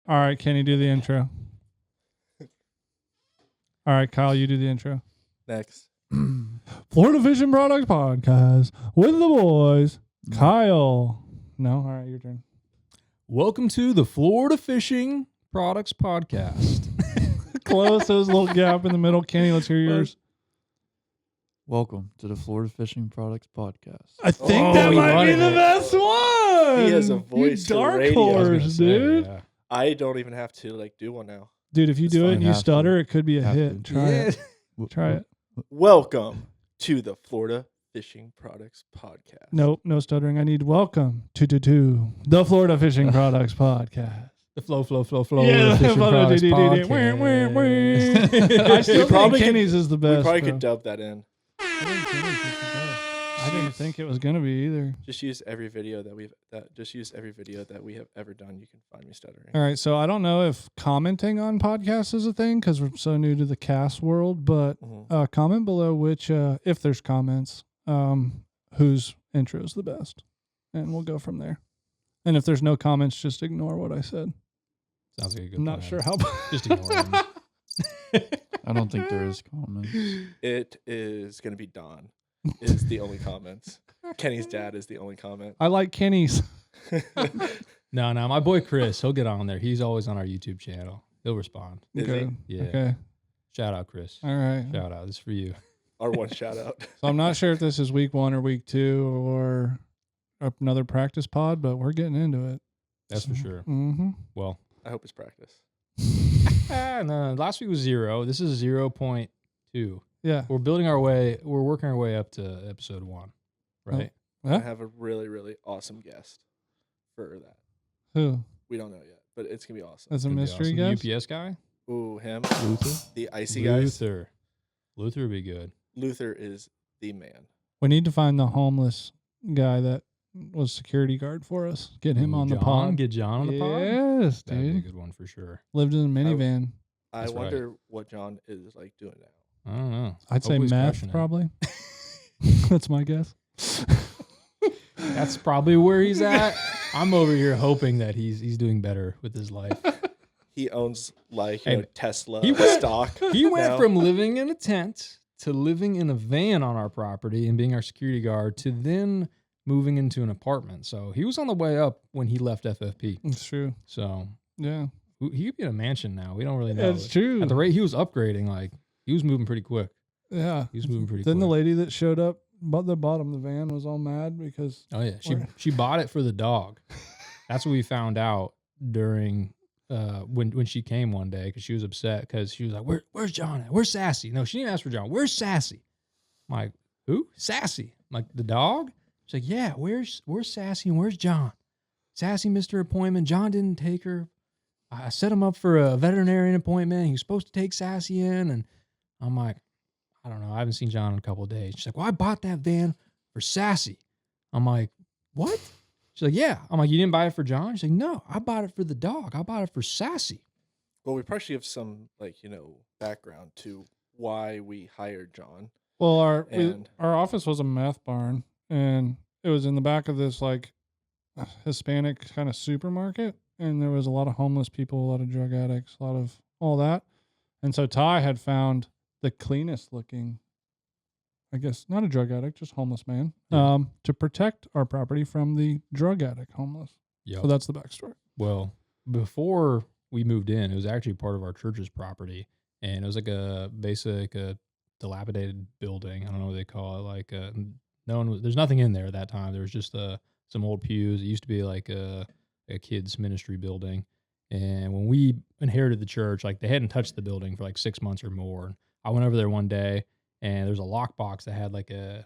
All right, Kenny, do the intro. All right, Kyle, you do the intro. Next. Florida Fishing Products Podcast with the boys. Kyle. No? All right, your turn. Welcome to the Florida Fishing Products Podcast. Close. There's a little gap in the middle. Kenny, let's hear yours. Welcome to the Florida Fishing Products Podcast. I think that might be the best one. He has a voice You for dark radio. horse, dude. Yeah. I don't even have to do one now. Dude, if you It's do it fine, and you have to. stutter, it could be a Have hit. to. Try it. Try it. Welcome to the Florida Fishing Products Podcast. Nope, no stuttering. I need welcome to the Florida Fishing Products Podcast. The flow. Yeah, the Fishing Products Podcast. I still probably think could- Kenny's is the We best. probably bro. could dub that in. I think Kenny's is the best. I didn't think it was gonna be either. Just use every video that we have ever done. You can find me stuttering. All right, so I don't know if commenting on podcasts is a thing because we're so new to the cast world, but Mhm. comment below which, if there's comments, whose intro is the best, and we'll go from there. And if there's no comments, just ignore what I said. Sounds like a good I'm not plan. sure how. Just ignore him. I don't think there is comments. It is going to be Don. Is the only comments. Kenny's dad is the only comment. I like Kenny's. No, my boy Chris, he'll get on there. He's always on our YouTube channel. He'll respond. Is Okay. he? Yeah. Okay. Shout out, Chris. All right. Shout out. This is for you. Our one shout out. So I'm not sure if this is week 1 or week 2 or another practice pod, but we're getting into it. That's for sure. Mm-hmm. Well, I hope it's practice. no, last week was 0. This is 0.2. Yeah. We're building our way. We're working our way up to episode 1, right? Huh? I have a really, really awesome guest for that. Who? We don't know yet, but it's going to be awesome. That's a Gonna be mystery awesome. guest? The UPS guy? Ooh, him. Luther? The icy guys. Luther would be good. Luther is the man. We need to find the homeless guy that was security guard for us. Get him Ooh, on the John? pod. Get John on the pod? Yes, That'd be a dude. good one for sure. Lived in a minivan. I That's right. wonder what John is doing now. I don't know. I'd say Hopefully he's meth, crushing it. probably. That's my guess. That's probably where he's at. I'm over here hoping that he's doing better with his life. He owns And Tesla he went- stock. He went now. from living in a tent to living in a van on our property and being our security guard to then moving into an apartment. So he was on the way up when he left FFP. It's true. So Yeah. he could be in a mansion now. We don't really know. It's true. At the rate he was upgrading, he was moving pretty quick. Yeah. He was moving pretty Then quick. the lady that showed up at the bottom of the van was all mad because Oh yeah, Where- she bought it for the dog. That's what we found out during when she came one day because she was upset because she was like, "Where's John at? Where's Sassy?" No, she didn't ask for John. Where's Sassy? I'm like, who? Sassy? I'm like, the dog? She's like, yeah. Where's Sassy and where's John? Sassy missed her appointment. John didn't take her. I set him up for a veterinarian appointment. He was supposed to take Sassy in, and I'm like, I don't know. I haven't seen John in a couple of days. She's like, well, I bought that van for Sassy. I'm like, what? She's like, yeah. I'm like, you didn't buy it for John? She's like, no, I bought it for the dog. I bought it for Sassy. Well, we probably should give some background to why we hired John. well, our And- office was a meth barn, and it was in the back of this Hispanic kind of supermarket, and there was a lot of homeless people, a lot of drug addicts, a lot of all that. And so Ty had found the cleanest looking, I guess, not a drug addict, just homeless man, Yeah. to protect our property from the drug addict homeless. Yep. So that's the backstory. Well, before we moved in, it was actually part of our church's property, and it was like a basic dilapidated building. I don't know what they call it. There's nothing in there at that time. There was just some old pews. It used to be like a kids ministry building. And when we inherited the church, they hadn't touched the building for 6 months or more. I went over there one day, and there's a lockbox that had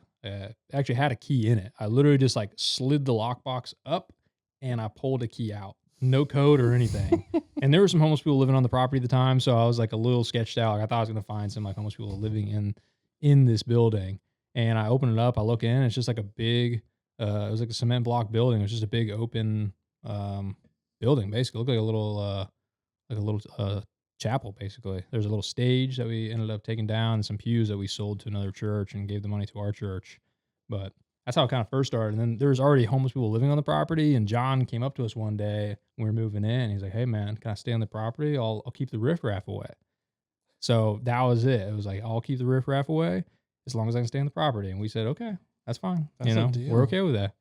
actually had a key in it. I literally just slid the lockbox up, and I pulled a key out. No code or anything. And there were some homeless people living on the property at the time, so I was a little sketched out. I thought I was going to find some homeless people living in this building. And I open it up, I look in, it's just a big, it was a cement block building. It was just a big open building, basically. It looked like a little chapel, basically. There's a little stage that we ended up taking down and some pews that we sold to another church and gave the money to our church. But that's how it kind of first started. And then there was already homeless people living on the property. And John came up to us one day when we were moving in. He's like, "Hey man, can I stay on the property? I'll keep the riffraff away." So that was it. It was like, I'll keep the riffraff away as long as I can stay on the property. And we said, okay, that's fine. That's a deal. We're okay with that.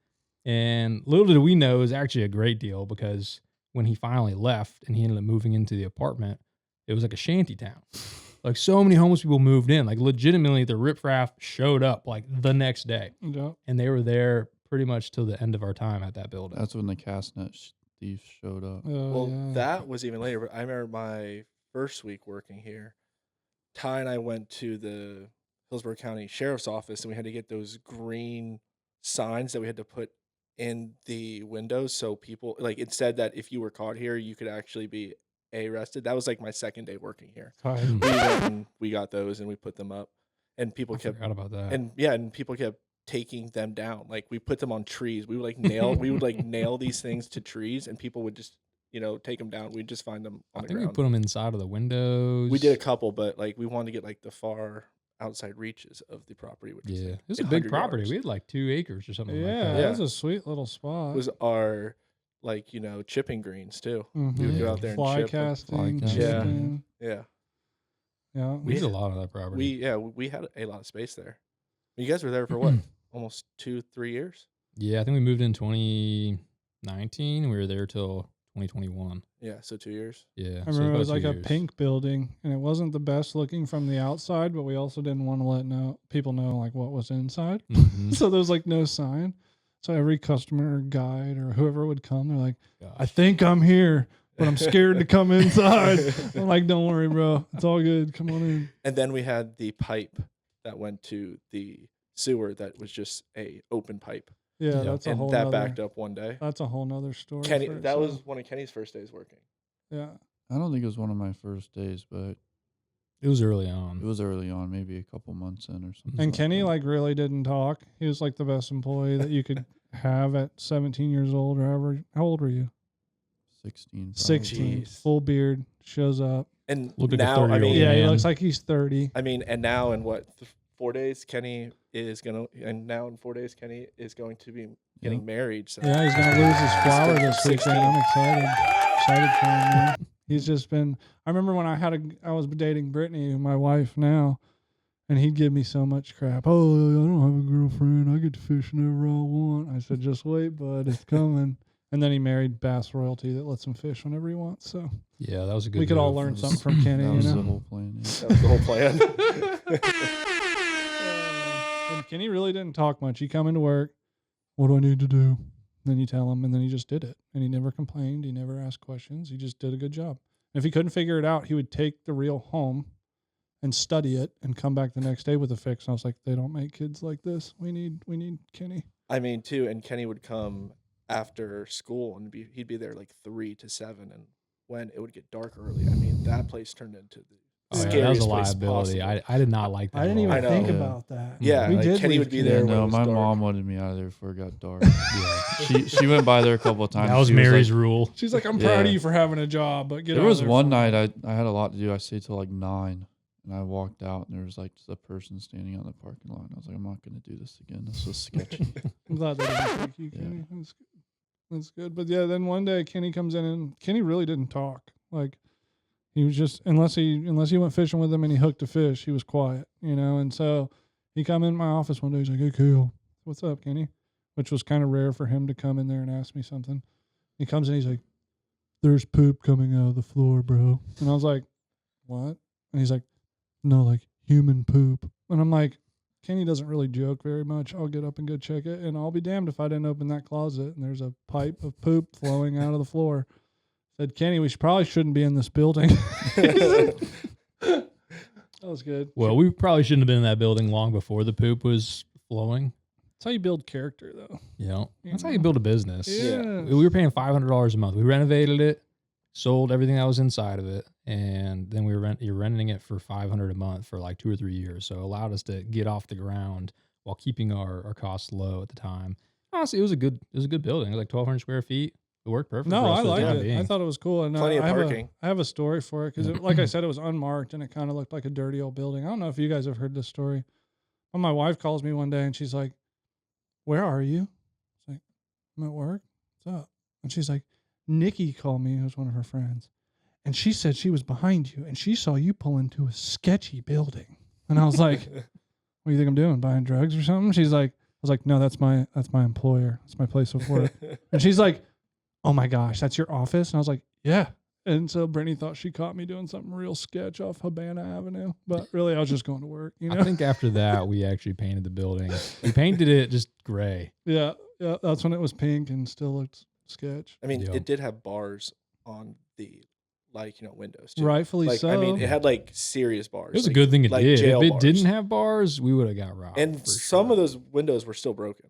And little did we know, it was actually a great deal because when he finally left and he ended up moving into the apartment, it was like a shanty town. Like so many homeless people moved in, like legitimately the riffraff showed up like the next day. Yep. And they were there pretty much till the end of our time at that building. That's when the castnet thieves showed up. Well, that was even later. But I remember my first week working here. Ty and I went to the Hillsborough County Sheriff's Office, and we had to get those green signs that we had to put in the windows so people, like, it said that if you were caught here, you could actually be arrested. That was like my second day working here. We went and we got those and we put them up, and people I kept forgot about that. and people kept taking them down. Like we put them on trees. We would like nail these things to trees, and people would just take them down. We'd just find them on the I think ground. we put them inside of the windows. We did a couple, but like we wanted to get like the far outside reaches of the property. Which was, Yeah, like, it was a big 100 property. yards. We had like 2 acres or something like Yeah, that. that was a sweet little spot. It was our chipping greens too. Mhm. We would go Yeah. out there and Fly chip. casting, Fly casting. Yeah. chipping. Yeah, Yeah. We did a lot of that property. we had a lot of space there. You guys were there for what? Almost 2-3 years. Yeah, I think we moved in 2019. We were there till 2021. Yeah, so 2 years. Yeah, I remember it was like a pink building, and it wasn't the best looking from the outside, but we also didn't want to let people know like what was inside. Mm-hmm. So there was like no sign. So every customer or guide or whoever would come, they're like, "I think I'm here, but I'm scared to come inside." I'm like, "Don't worry, bro. It's all good. Come on in." And then we had the pipe that went to the sewer that was just a open pipe. Yeah, Yeah. that's a And whole. that nother, backed up one day. That's a whole nother story. Kenny, for that was itself. one of Kenny's first days working. Yeah. I don't think it was one of my first days, but It was early it on. was early on, maybe a couple months in or something. And like Kenny that. like really didn't talk. He was like the best employee that you could have at 17 years old or however. How old were you? 16. probably. 16. Jeez. Full beard, shows up. And Looked like a now, I 30-year-old mean, Yeah, he man. looks like he's 30. I mean, and now in what 4 days, Kenny is gonna, and now in 4 days, Kenny is going to be getting married. So Yeah, he's gonna lose his flower He's this 16. weekend. I'm excited for him. Man. He's just been. I remember when I was dating Brittany, my wife now, and he'd give me so much crap. Oh, I don't have a girlfriend. I get to fish whenever I want. I said, just wait, bud, it's coming. And then he married Bass Royalty that lets him fish whenever he wants. So Yeah, that was a good. we could all move. learn That something was- from Kenny. That You was know. the whole plan. Yeah. that was the whole plan. And Kenny really didn't talk much. He come into work. What do I need to do? Then you tell him, and then he just did it. And he never complained. He never asked questions. He just did a good job. And if he couldn't figure it out, he would take the reel home and study it and come back the next day with a fix. And I was like, they don't make kids like this. We need Kenny. I mean, too, and Kenny would come after school and he'd be there like 3 to 7, and when it would get dark early, I mean, that place turned into the Oh, yeah, that scariest was a place liability. possible. I did not like that. I didn't at even all. I know. think Yeah. about that. Yeah, we like did Kenny leave would be Kenny. there Yeah, when it no, was my dark. mom wanted me out of there before it got dark. Yeah. she went by there a couple of times. That was She Mary's like, rule. She's like, I'm proud of Yeah. you for having a job, but get There out was of there one for- night I had a lot to do. I stayed till like 9, and I walked out, and there was like just a person standing on the parking lot. And I was like, I'm not going to do this again. This was sketchy. I'm glad they didn't take you, Yeah. Kenny. That's good. That's good. But yeah, then one day Kenny comes in and Kenny really didn't talk. Like he was just unless he went fishing with him and he hooked a fish, he was quiet, And so he come in my office one day. He's like, "Hey, Kale, what's up, Kenny?" Which was kind of rare for him to come in there and ask me something. He comes in, he's like, "There's poop coming out of the floor, bro." And I was like, "What?" And he's like, "No, like human poop." And I'm like, Kenny doesn't really joke very much. I'll get up and go check it, and I'll be damned if I didn't open that closet and there's a pipe of poop flowing out of the floor. Said, Kenny, we probably shouldn't be in this building. That was good. Well, we probably shouldn't have been in that building long before the poop was flowing. That's how you build character, though. That's how you build a business. Yeah. We were paying $500 a month. We renovated it, sold everything that was inside of it, and then you're renting it for $500 a month for like 2 or 3 years. So it allowed us to get off the ground while keeping our costs low at the time. Honestly, it was a good building. It was like 1,200 square feet. It worked perfect. No, for us I for the liked time it. being. I thought it was cool. And Plenty of I have parking. I have a story for it because, like I said, it was unmarked and it kind of looked like a dirty old building. I don't know if you guys have heard this story. But my wife calls me one day and she's like, where are you? It's like, I'm at work. What's up? And she's like, Nikki called me, who's one of her friends. And she said she was behind you and she saw you pull into a sketchy building. And I was like, what do you think I'm doing? Buying drugs or something? She's like, I was like, no, that's my employer. That's my place of work. And she's like, oh my gosh, that's your office? And I was like, yeah. And so Brittany thought she caught me doing something real sketch off Havana Avenue. But really, I was just going to work, you know? I think after that, we actually painted the building. We painted it just gray. Yeah. That's when it was pink and still looked sketch. I mean, Yeah. it did have bars on the windows too. Rightfully Like, so. I mean, it had like serious bars. It was a like- good thing it like did. If jail it bars. didn't have bars, we would have got robbed. And for some sure. of those windows were still broken.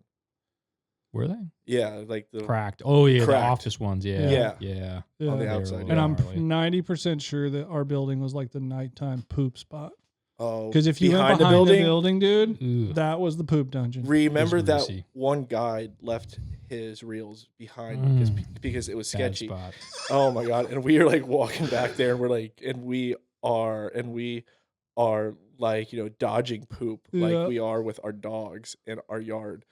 Were they Yeah, like the cracked? Oh yeah, Cracked. the office ones. Yeah, Yeah. yeah. Yeah. on the They were outside. a And little I'm gnarly. 90% sure that our building was like the nighttime poop spot. oh, Because if you went behind behind the the building. building, dude, Ooh. that was the poop dungeon. Remember that greasy. one guy left his reels behind because it was Bad sketchy. spot. Oh my god! And we are like walking back there, and we're like, and we are like, you know, dodging poop Yeah. like we are with our dogs in our yard.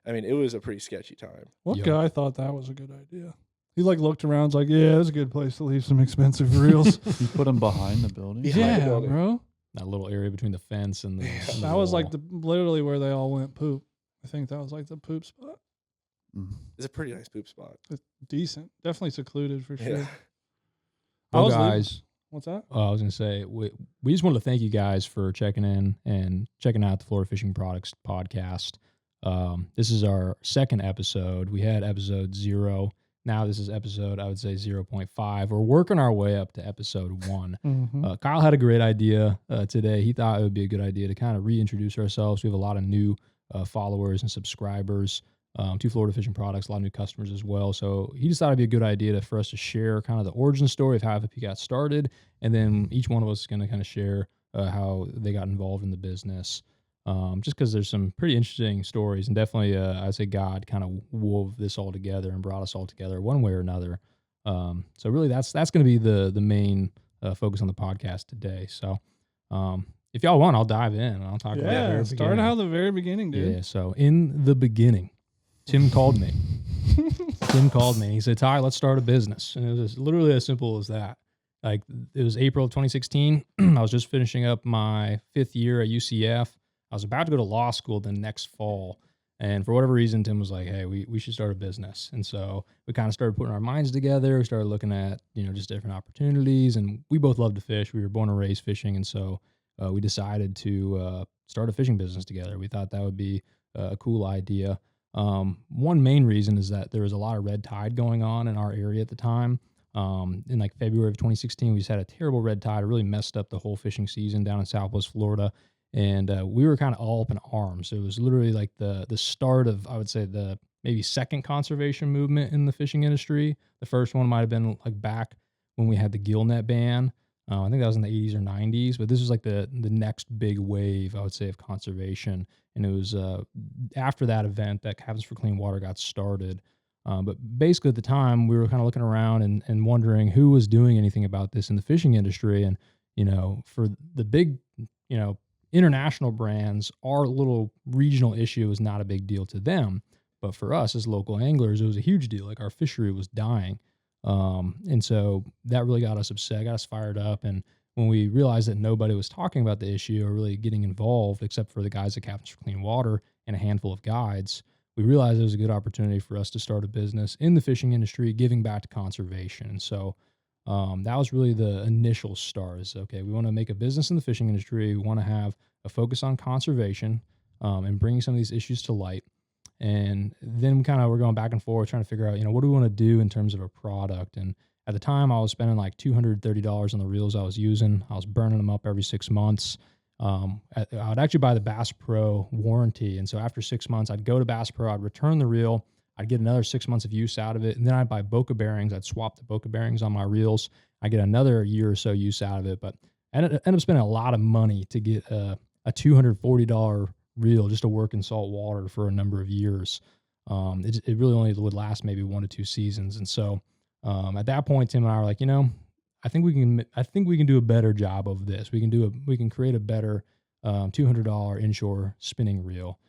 I mean, it was a pretty sketchy time. What Yo. guy thought that was a good idea? He like looked around, was like, yeah, it's a good place to leave some expensive reels. You put them behind the building. Behind the yeah, building. bro. That little area between the fence and the. Yeah. and the That was like wall. the literally where they all went poop. I think that was like the poop spot. Mm. It's a pretty nice poop spot. It's decent. Definitely secluded for sure. Yeah. I Well, was leaving- guys. What's that? I was gonna say we just wanted to thank you guys for checking in and checking out the Florida Fishing Products podcast. This is our second episode. We had episode 0. Now this is episode, I would say 0.5. We're working our way up to episode 1. Mm-hmm. Kyle had a great idea today. He thought it would be a good idea to kind of reintroduce ourselves. We have a lot of new followers and subscribers to Florida Fishing Products, a lot of new customers as well. So he just thought it'd be a good idea for us to share kind of the origin story of how FFP got started. And then each one of us is going to kind of share how they got involved in the business. Just because there's some pretty interesting stories, and definitely I'd say God kind of wove this all together and brought us all together one way or another. So really that's going to be the main focus on the podcast today. So if y'all want, I'll dive in and I'll talk about the Yeah, very start beginning. how the very beginning, dude. Yeah, so in the beginning, Tim called me. Tim called me. He said, Ty, let's start a business. And it was literally as simple as that. Like, it was April of 2016. I was just finishing up my 5th year at UCF. I was about to go to law school the next fall. And for whatever reason, Tim was like, hey, we should start a business. And so we kind of started putting our minds together. We started looking at, just different opportunities. And we both love to fish. We were born and raised fishing. And so we decided to start a fishing business together. We thought that would be a cool idea. One main reason is that there was a lot of red tide going on in our area at the time. In like February of 2016, we just had a terrible red tide. It really messed up the whole fishing season down in Southwest Florida. And we were kind of all up in arms. It was literally like the start of, I would say, the maybe second conservation movement in the fishing industry. The first one might have been like back when we had the gill net ban. I think that was in the 80s or 90s, but this was like the next big wave, I would say, of conservation. And it was after that event that Cabins for Clean Water got started. But basically at the time, we were kind of looking around and wondering who was doing anything about this in the fishing industry. And, for the big, international brands, our little regional issue was not a big deal to them. But for us as local anglers, it was a huge deal. Like, our fishery was dying. And so that really got us upset, got us fired up. And when we realized that nobody was talking about the issue or really getting involved, except for the guys at Cabins for Clean Water and a handful of guides, we realized it was a good opportunity for us to start a business in the fishing industry, giving back to conservation. And so that was really the initial start. Is okay, we want to make a business in the fishing industry. We want to have a focus on conservation and bringing some of these issues to light. And then we're going back and forth trying to figure out, what do we want to do in terms of a product? And at the time, I was spending like $230 on the reels I was using. I was burning them up every 6 months. I would actually buy the Bass Pro warranty. And so after 6 months, I'd go to Bass Pro, I'd return the reel, I'd get another 6 months of use out of it. And then I'd buy Boca bearings. I'd swap the Boca bearings on my reels. I'd get another year or so use out of it. But I ended up spending a lot of money to get a $240 reel just to work in salt water for a number of years. It really only would last maybe 1 to 2 seasons. And so at that point, Tim and I were like, I think we can do a better job of this. We can create a better $200 inshore spinning reel.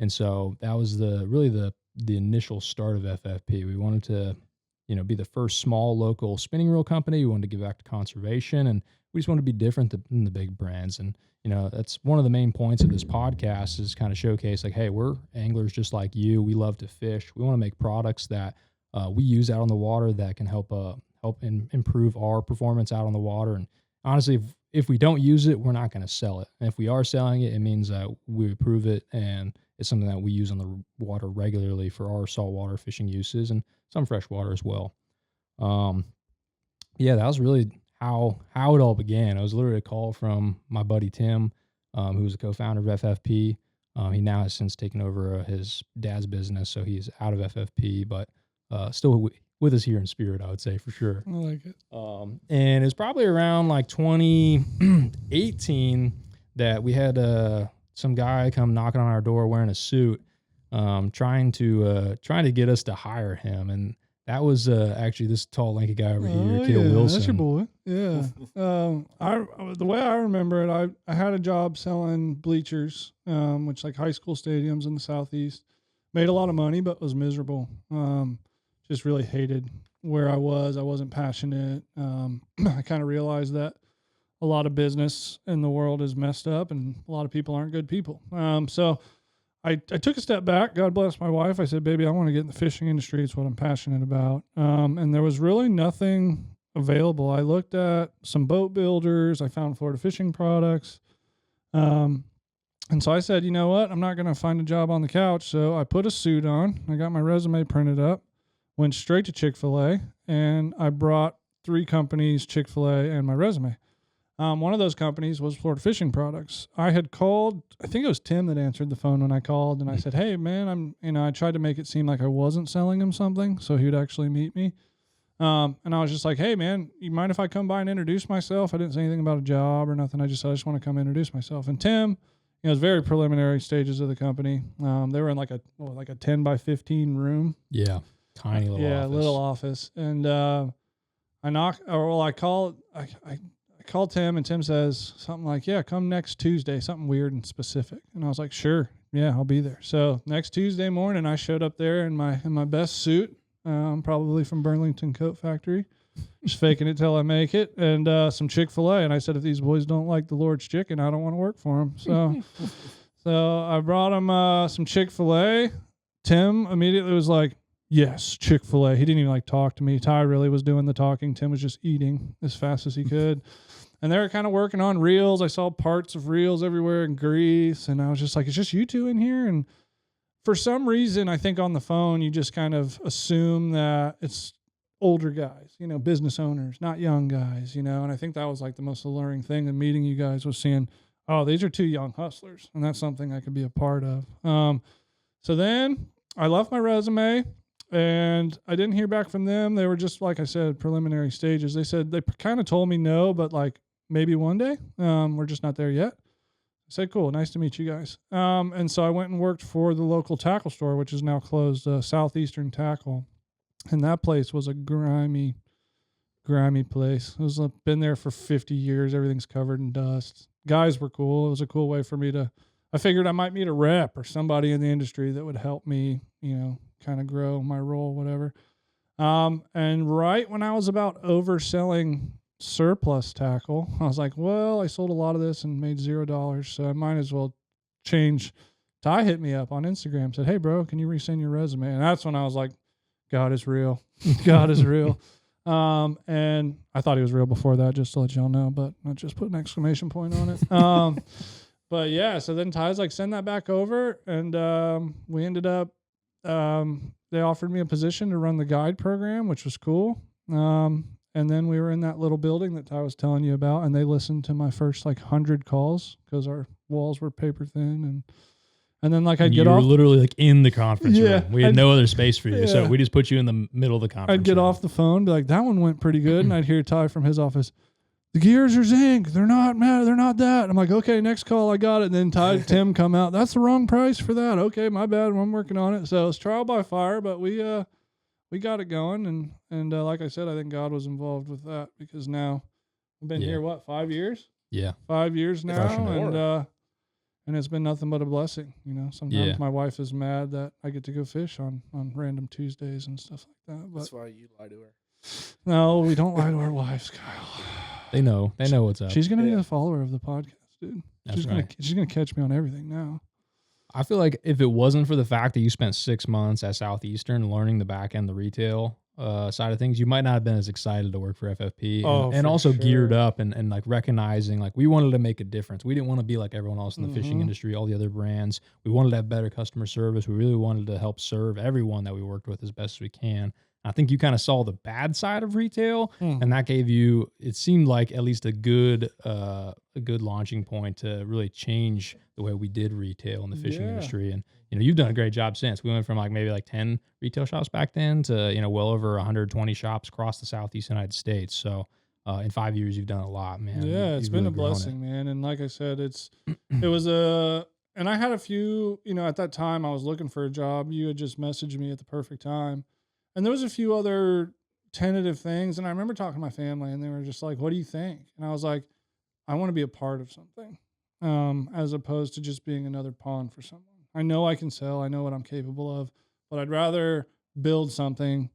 And so that was the initial start of FFP. We wanted to, be the first small local spinning reel company. We wanted to give back to conservation, and we just want to be different than the big brands. And that's one of the main points of this podcast is kind of showcase like, hey, we're anglers just like you. We love to fish. We want to make products that we use out on the water that can help improve our performance out on the water. And honestly, if we don't use it, we're not going to sell it. And if we are selling it, it means that we approve it and it's something that we use on the water regularly for our saltwater fishing uses and some freshwater as well. That was really how it all began. It was literally a call from my buddy Tim, who was a co-founder of FFP. He now has since taken over his dad's business, so he's out of FFP, but still with us here in spirit, I would say, for sure. I like it. And it was probably around like 2018 that we had some guy come knocking on our door wearing a suit, trying to get us to hire him. And that was actually this tall, lanky guy over here, Caleb Wilson. That's your boy. Yeah. The way I remember it, I had a job selling bleachers, which like high school stadiums in the Southeast. Made a lot of money, but was miserable. Just really hated where I was. I wasn't passionate. I kind of realized that a lot of business in the world is messed up and a lot of people aren't good people. So I took a step back. God bless my wife. I said, baby, I want to get in the fishing industry. It's what I'm passionate about. And there was really nothing available. I looked at some boat builders. I found Florida Fishing Products. And so I said, you know what? I'm not going to find a job on the couch. So I put a suit on. I got my resume printed up, went straight to Chick-fil-A, and I brought 3 companies, Chick-fil-A and my resume. One of those companies was Florida Fishing Products. I had called, I think it was Tim that answered the phone when I called, and I said, hey, man, I tried to make it seem like I wasn't selling him something so he would actually meet me. And I was just like, hey, man, you mind if I come by and introduce myself? I didn't say anything about a job or nothing. I just said, I just want to come introduce myself. And Tim, it was very preliminary stages of the company. They were in like a 10 by 15 room. Yeah. Tiny little office. Yeah, little office. And I called Tim, and Tim says something like, yeah, come next Tuesday, something weird and specific. And I was like, sure, yeah, I'll be there. So next Tuesday morning, I showed up there in my best suit, probably from Burlington Coat Factory, just faking it till I make it, and some Chick-fil-A. And I said, if these boys don't like the Lord's chicken, I don't want to work for them. So I brought him some Chick-fil-A. Tim immediately was like, yes, Chick-fil-A. He didn't even like talk to me. Ty really was doing the talking. Tim was just eating as fast as he could. And they were kind of working on reels. I saw parts of reels everywhere and grease. And I was just like, it's just you two in here? And for some reason, I think on the phone, you just kind of assume that it's older guys, business owners, not young guys, And I think that was like the most alluring thing in meeting you guys was seeing, oh, these are 2 young hustlers. And that's something I could be a part of. So then I left my resume. And I didn't hear back from them. They were just, like I said, preliminary stages. They said they kind of told me no, but like maybe one day. We're just not there yet. I said, cool, nice to meet you guys. And so I went and worked for the local tackle store, which is now closed, Southeastern Tackle. And that place was a grimy place. It was been there for 50 years. Everything's covered in dust. Guys were cool. It was a cool way for me I figured I might meet a rep or somebody in the industry that would help me, kind of grow my role, whatever. And right when I was about overselling surplus tackle, I was like, well, I sold a lot of this and made $0, so I might as well change. Ty hit me up on Instagram, said, hey, bro, can you resend your resume? And that's when I was like, God is real. God is real. And I thought he was real before that, just to let y'all know, but I just put an exclamation point on it. But yeah, so then Ty's like, send that back over. And we ended up, they offered me a position to run the guide program, which was cool. And then we were in that little building that Ty was telling you about, and they listened to my first like 100 calls because our walls were paper thin. And then like I'd get off. You were literally like in the conference room. We had no other space for you. Yeah. So we just put you in the middle of the conference I'd get room. off the phone, be like, that one went pretty good. And I'd hear Ty from his office, the gears are zinc. They're not mad. They're not that. I'm like, okay, next call. I got it. And then Tim come out. That's the wrong price for that. Okay, my bad. I'm working on it. So it's trial by fire, but we got it going. And like I said, I think God was involved with that because now I've been here, 5 years? Yeah. 5 years now. And And it's been nothing but a blessing. Sometimes Yeah. my wife is mad that I get to go fish on random Tuesdays and stuff like that. But That's why you lie to her. no, we don't lie to our wives, Kyle. They know what's up. She's gonna be Yeah. a follower of the podcast, dude. That's She's gonna catch me on everything now. I feel like if it wasn't for the fact that you spent 6 months at Southeastern learning the back end, the retail side of things, you might not have been as excited to work for FFP and for also geared sure. up and like recognizing like we wanted to make a difference. We didn't want to be like everyone else in the fishing Mhm. industry, all the other brands. We wanted to have better customer service. We really wanted to help serve everyone that we worked with as best as we can. I think you kind of saw the bad side of retail, and that gave you, it seemed like at least a good launching point to really change the way we did retail in the fishing Yeah. industry. And you've done a great job since. We went from like maybe like 10 retail shops back then to well over 120 shops across the Southeast United States. So in 5 years, you've done a lot, man. Yeah, it's You've been really a grown it. blessing, man. And like I said, it was and I had a few, at that time I was looking for a job. You had just messaged me at the perfect time. And there was a few other tentative things. And I remember talking to my family and they were just like, what do you think? And I was like, I want to be a part of something, as opposed to just being another pawn for someone. I know I can sell. I know what I'm capable of, but I'd rather build something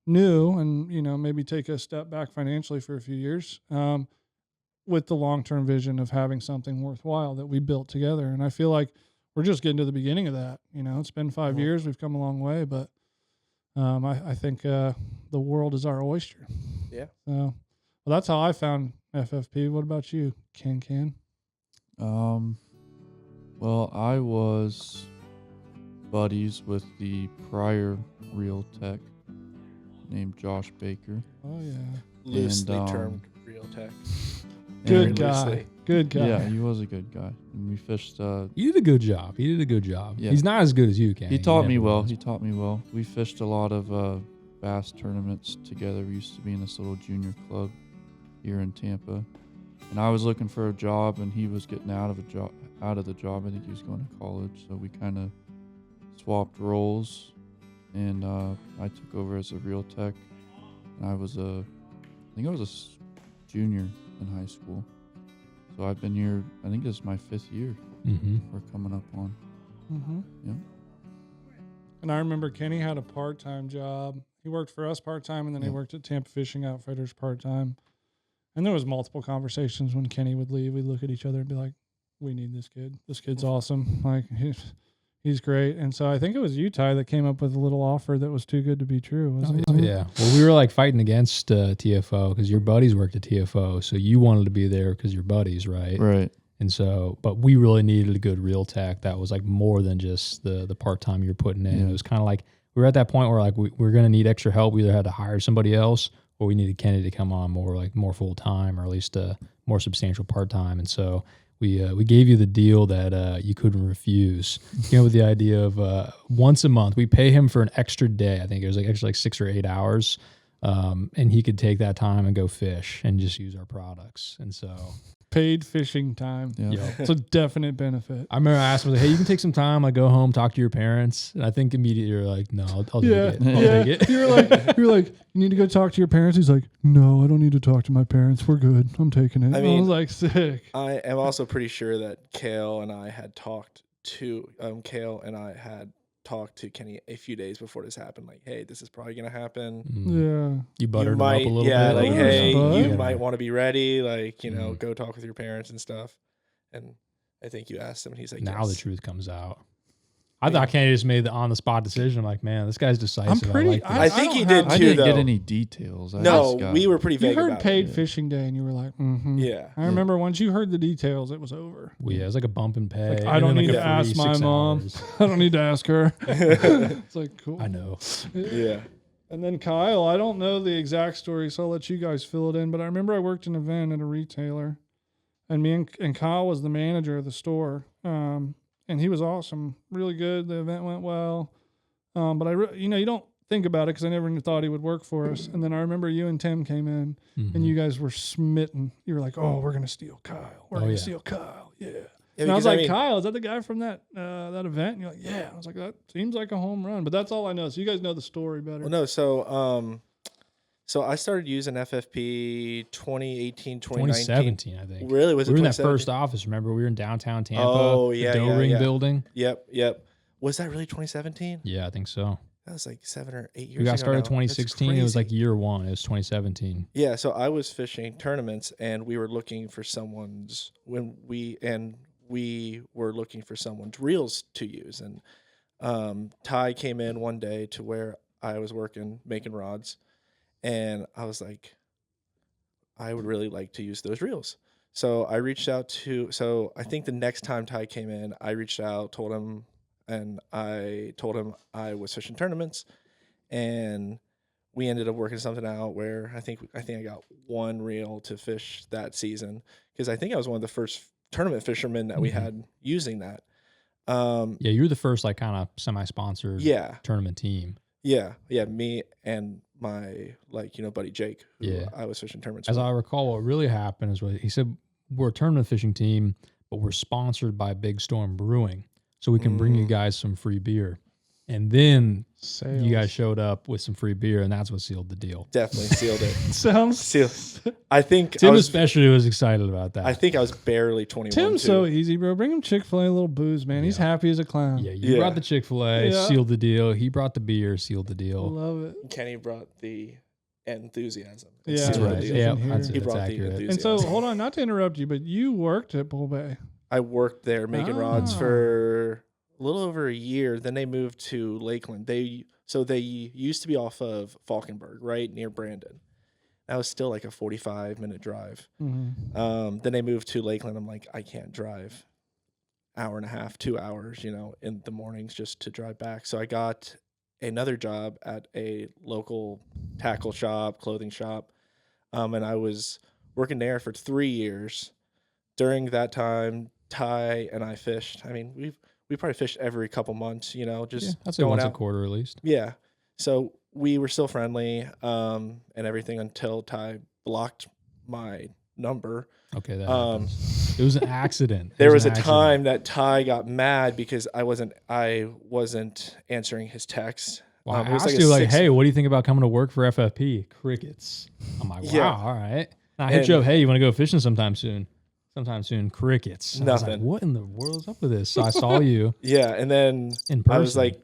new and, maybe take a step back financially for a few years, with the long-term vision of having something worthwhile that we built together. And I feel like we're just getting to the beginning of that. It's been 5 years. We've come a long way, but I think the world is our oyster. Yeah. So, well, that's how I found FFP. What about you, Can? Well, I was buddies with the prior Real Tech named Josh Baker. Oh yeah, Loosely And, termed real tech. good And- guy. loosely. Good guy. Yeah, he was a good guy. And we fished. You did a good job. Yeah. He's not as good as you, Ken. He taught me never well. was. He taught me well. We fished a lot of bass tournaments together. We used to be in this little junior club here in Tampa. And I was looking for a job, and he was getting out of the job. I think he was going to college. So we kind of swapped roles, and I took over as a Real Tech. And I think I was a junior in high school. So I've been here, I think this is my 5th year Mhm. we're coming up on. Mm-hmm. Yeah. And I remember Kenny had a part-time job. He worked for us part-time, and then he Yeah. worked at Tampa Fishing Outfitters part-time. And there was multiple conversations when Kenny would leave. We'd look at each other and be like, we need this kid. This kid's awesome. Like, he's great. And so I think it was you, Ty, that came up with a little offer that was too good to be true, wasn't it? Yeah. Well, we were like fighting against TFO because your buddies worked at TFO. So you wanted to be there because your buddies, right? Right. And so, but we really needed a good real tech that was like more than just the part-time you're putting in. Yeah. It was kind of like we were at that point where like we're going to need extra help. We either had to hire somebody else or we needed Kenny to come on more full-time or at least more substantial part-time. And so we gave you the deal that you couldn't refuse. With the idea of once a month, we pay him for an extra day. I think it was like actually like 6 or 8 hours. And he could take that time and go fish and just use our products. And so Paid fishing time. Yeah. Yep. It's a definite benefit. I remember I asked him, like, hey, you can take some time, like go home, talk to your parents. And I think immediately you're like, no, I'll take it. I'll take it. You're like, you need to go talk to your parents. He's like, no, I don't need to talk to my parents. We're good. I'm taking it. I I mean- was like, sick. I am also pretty sure that Kale and I had talked to Kenny a few days before this happened. Like, hey, this is probably gonna happen. Mm. Yeah. You buttered You him might, up a little yeah, bit. like, Oh, hey, bud. you might want to be ready. Like, Mhm. go talk with your parents and stuff. And I think you asked him, and he's like, Now yes. the truth comes out. I thought Kenny just made the on-the-spot decision. I'm like, man, this guy's decisive. pretty- I like I this. think don't he have- did I too, didn't though. get any details. I No, just got- we were pretty You vague heard about paid it. fishing day, and you were like, mm-hmm. it. Yeah. I remember once you heard the details, it was over. Well, yeah, it was like a bump and pay. Like, and I don't then, need like, to a ask free my 6 mom. hours. I don't need to ask her. It's like, cool. I know. Yeah. And then Kyle, I don't know the exact story, so I'll let you guys fill it in. But I remember I worked an event at a retailer, and me and Kyle was the manager of the store. And he was awesome, really good. The event went well. But you don't think about it because I never even thought he would work for us. And then I remember you and Tim came in, Mhm. and you guys were smitten. You were like, "Oh, we're gonna steal Kyle. We're Oh, gonna yeah. steal Kyle." Yeah. Yeah, And I was because, like, Kyle, is that the guy from that event? And you're like, yeah. I was like, that seems like a home run. But that's all I know. So you guys know the story better. Well, no. So I started using FFP 2018, 2019. 2017, I think. Really? Was We it were in that 2017? first office. Remember, we were in downtown Tampa. Oh, the yeah, Doe yeah, Ring yeah. building. Yep. Was that really 2017? Yeah, I think so. That was like 7 or 8 years ago. We got started now. 2016. It was like year one. It was 2017. Yeah, so I was fishing tournaments, and we were looking for someone's reels to use. And Ty came in one day to where I was working making rods, and I was like, I would really like to use those reels. So I reached out to. So I think the next time Ty came in, I reached out, told him I was fishing tournaments, and we ended up working something out where I think I got one reel to fish that season, because I think I was one of the first tournament fishermen that we had using that. Yeah, you were the first like kind of semi-sponsored tournament team. Yeah, me and my buddy Jake, who I was fishing tournaments As with. I recall, what really happened is what he said, we're a tournament fishing team, but we're sponsored by Big Storm Brewing, so we can bring you guys some free beer. And then you guys showed up with some free beer, and that's what sealed the deal. Definitely sealed it. Sounds Sealed. I think Tim especially was excited about that. I think I was barely 21. Tim's too. so easy, bro. Bring him Chick-fil-A, a little booze, man. He's happy as a clown. Yeah, you brought the Chick-fil-A, sealed the deal. He brought the beer, sealed the deal. Love it. Kenny brought the enthusiasm. Yeah, That's sealed the right. deal. Yeah, That's He brought the accurate. enthusiasm. And so, hold on, not to interrupt you, but you worked at Bull Bay. I worked there making rods for a little over a year. Then they moved to Lakeland. They used to be off of Falkenberg, right near Brandon. That was still like a 45-minute drive. Mm-hmm. Then they moved to Lakeland. I'm like, I can't drive hour and a half, 2 hours, in the mornings just to drive back. So I got another job at a local tackle shop, clothing shop. And I was working there for 3 years. During that time, Ty and I fished. I mean, we probably fished every couple months, just I'd say going once out. a quarter at least. Yeah. So we were still friendly and everything until Ty blocked my number. Okay, that happens. It was an accident. There was a time that Ty got mad because I wasn't answering his texts. Well, I It was asked like a you, like, 6 hey, what do you think about coming to work for FFP? Crickets. I'm like, wow, Yeah. all right. And I hit you up, hey, you want to go fishing sometime soon? Crickets. And I was like, Nothing. what in the world is up with this? So I saw you Yeah, and then in person. I was like,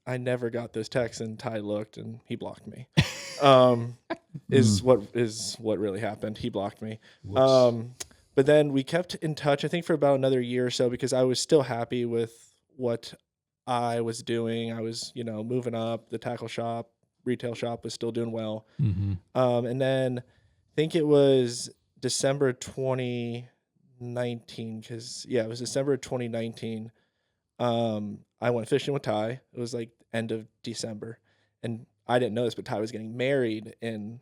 I never got those texts, and Ty looked and he blocked me. Is what really happened. He blocked me. Whoops. But then we kept in touch, I think, for about another year or so, because I was still happy with what I was doing. I was, moving up. The tackle shop, retail shop was still doing well. Mm-hmm. And then I think it was December 2019, because, it was December 2019. I went fishing with Ty. It was like end of December. And I didn't know this, but Ty was getting married in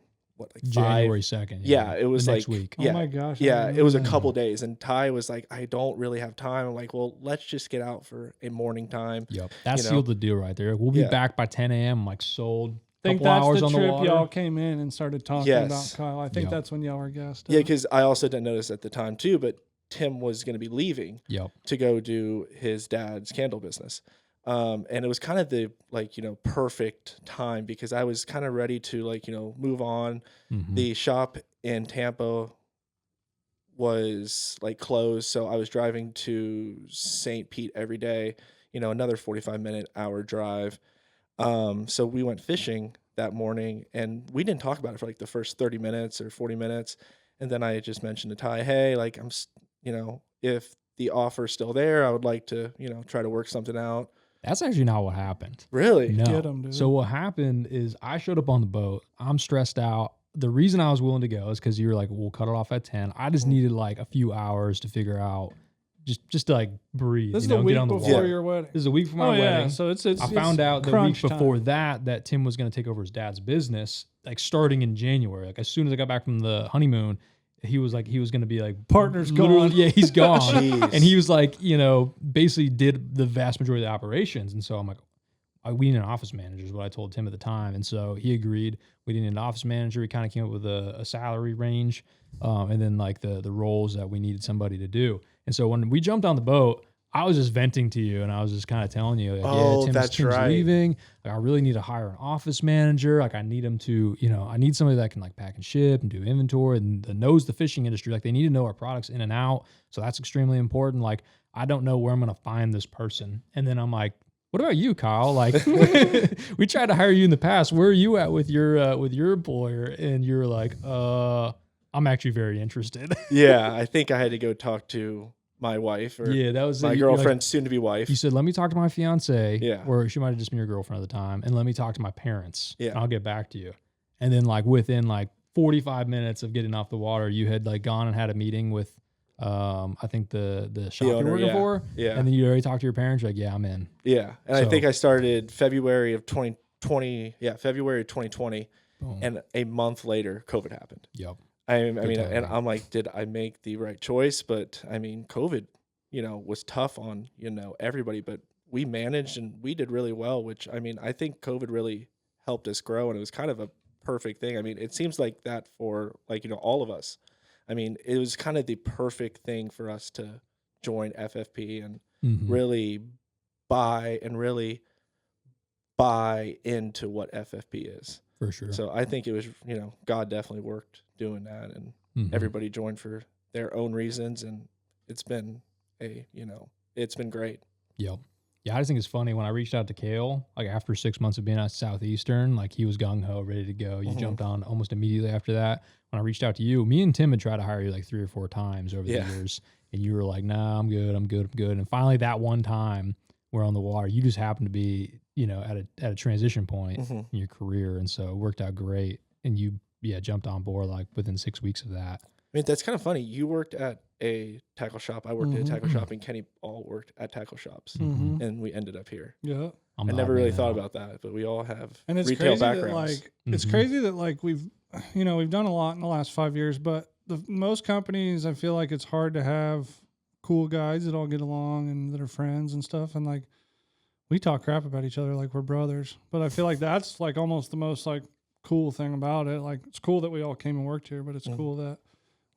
January 2nd. Yeah, it was the like next week. Yeah, Oh my gosh. I yeah, didn't it was a know that. couple days, and Ty was like, I don't really have time. I'm like, well, let's just get out for a morning time. Yep. That you know? sealed the deal right there. We'll be Yeah. back by 10 a.m. I'm like, sold. I think Couple that's hours the on the trip water. y'all came in and started talking Yes. about Kyle. I think Yep. that's when y'all were guests. Yeah, because I also didn't notice at the time too, but Tim was going to be leaving Yep. to go do his dad's candle business. And it was kind of the perfect time, because I was kind of ready to move on. Mhm. The shop in Tampa was closed, so I was driving to St. Pete every day, another 45-minute hour drive. So we went fishing that morning, and we didn't talk about it for the first 30 minutes or 40 minutes. And then I just mentioned to Ty, hey, if the offer's still there, I would like to, try to work something out. That's actually not what happened. Really? No. Get 'em, dude. So what happened is I showed up on the boat. I'm stressed out. The reason I was willing to go is because you were like, we'll cut it off at 10. I just needed a few hours to figure out, just to breathe. This is get the week on the before water. your wedding. This is a week before my yeah. wedding. So it's I found out the week crunch before time. that Tim was going to take over his dad's business, starting in January. As soon as I got back from the honeymoon, he was going to be Partner's literally- gone. Yeah, he's gone. Jeez. And he was basically did the vast majority of the operations. And so I'm like, we need an office manager is what I told Tim at the time. And so he agreed. We didn't need an office manager. We kind of came up with a salary range and then the roles that we needed somebody to do. And so when we jumped on the boat, I was just venting to you, and I was just kind of telling you, like, Oh, yeah, that's Tim's right. leaving. Like, I really need to hire an office manager. Like, I need him to, I need somebody that can like pack and ship and do inventory and that knows the fishing industry. Like, they need to know our products in and out. So that's extremely important. Like, I don't know where I'm going to find this person. And then I'm like, what about you, Kyle? Like, we tried to hire you in the past. Where are you at with your employer? And you're like, I'm actually very interested. Yeah, I think I had to go talk to my wife or Yeah, that was my it. You're like, girlfriend, soon to be wife. you said, let me talk to my fiance. Yeah. Or she might have just been your girlfriend at the time. And let me talk to my parents. Yeah. And I'll get back to you. And then like within like 45 minutes of getting off the water, you had like gone and had a meeting with I think the shop owner, you're working yeah. for. Yeah. And then you already talked to your parents. You're like, yeah, I'm in. Yeah. And I So- think I started February of 2020. Yeah, February of 2020. Boom. And a month later, COVID happened. Yep. I mean, timing. and I'm like, did I make the right choice? But I mean, COVID, was tough on, everybody, but we managed and we did really well, which I mean, I think COVID really helped us grow, and it was kind of a perfect thing. I mean, it seems like that for like, all of us. I mean, it was kind of the perfect thing for us to join FFP and Mhm. really buy into what FFP is. For sure. So I think it was, God definitely worked doing that, and Mhm. everybody joined for their own reasons, and it's been it's been great. Yep. Yeah, I just think it's funny when I reached out to Kale, like after 6 months of being at Southeastern, like he was gung ho, ready to go. You Mhm. jumped on almost immediately after that. When I reached out to you, me and Tim had tried to hire you like 3 or 4 times over Yeah. the years, and you were like, "Nah, I'm good. And finally, that one time we're on the water, you just happened to be, at a transition point Mhm. in your career, and so it worked out great. And you, jumped on board like within 6 weeks of that. I mean, that's kind of funny. You worked at a tackle shop. I worked at a Mhm. tackle shop, and Kenny all worked at tackle shops, Mhm. and we ended up here. Yeah. I'm I the never odd really man thought out. about that, but we all have And it's retail crazy that backgrounds. like it's Mhm. crazy that like we've done a lot in the last 5 years, but most companies I feel like it's hard to have cool guys that all get along and that are friends and stuff, and like we talk crap about each other like we're brothers. But I feel like that's like almost the most like cool thing about it. Like it's cool that we all came and worked here, but it's Mhm. cool that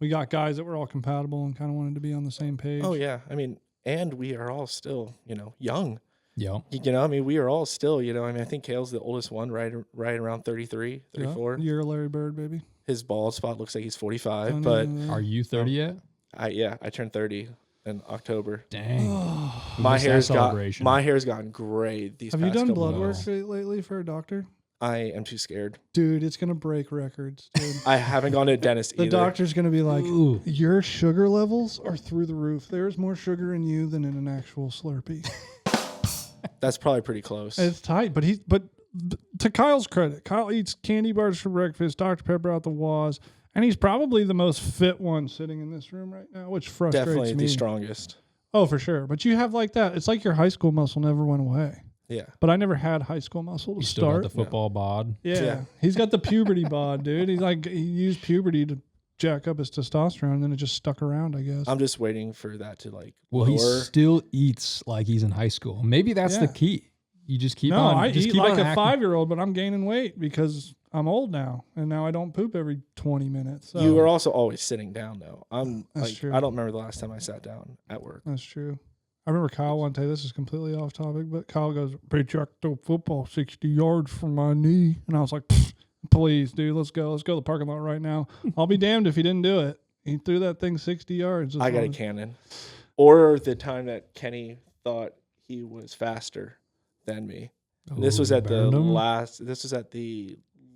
we got guys that were all compatible and kind of wanted to be on the same page. Oh yeah, I mean, and we are all still, young. Yep. I mean, we are all still, I mean, I think Kale's the oldest one, right around 33, Yeah. 34. You're a Larry Bird, baby. His bald spot looks like he's 45, Don't but even- Are you 30 yet? I turned 30 in October. Dang. We My missed that hair's gotten gray these Have past you done couple blood work months. lately for a doctor? I am too scared. Dude, it's gonna break records, dude. I haven't gone to a dentist The either. doctor's gonna be like, Ooh. your sugar levels are through the roof. There's more sugar in you than in an actual Slurpee. That's probably pretty close. It's tight, but to Kyle's credit, Kyle eats candy bars for breakfast, Dr. Pepper out the waz, and he's probably the most fit one sitting in this room right now, which frustrates Definitely me. the strongest. Oh, for sure. But you have like that. It's like your high school muscle never went away. Yeah. But I never had high school muscle to You still got start. the football bod. Yeah. Yeah. He's got the puberty bod, dude. He used puberty to jack up his testosterone, and then it just stuck around, I guess. I'm just waiting for that to like Well, lower. he still eats like he's in high school. Maybe that's the Yeah. key. You just keep no, on. I just eat keep like on a acting. 5-year-old, but I'm gaining weight because I'm old now, and now I don't poop every 20 minutes. So You are also always sitting down though. I'm That's like true. I don't remember the last time I sat down at work. That's true. I remember Kyle one day, this is completely off topic, but Kyle goes, pitch to football 60 yards from my knee. And I was like, please, dude, let's go. Let's go to the parking lot right now. I'll be damned if he didn't do it. He threw that thing 60 yards. I got a cannon. Or the time that Kenny thought he was faster than me. And this was Ooh, at the burned him?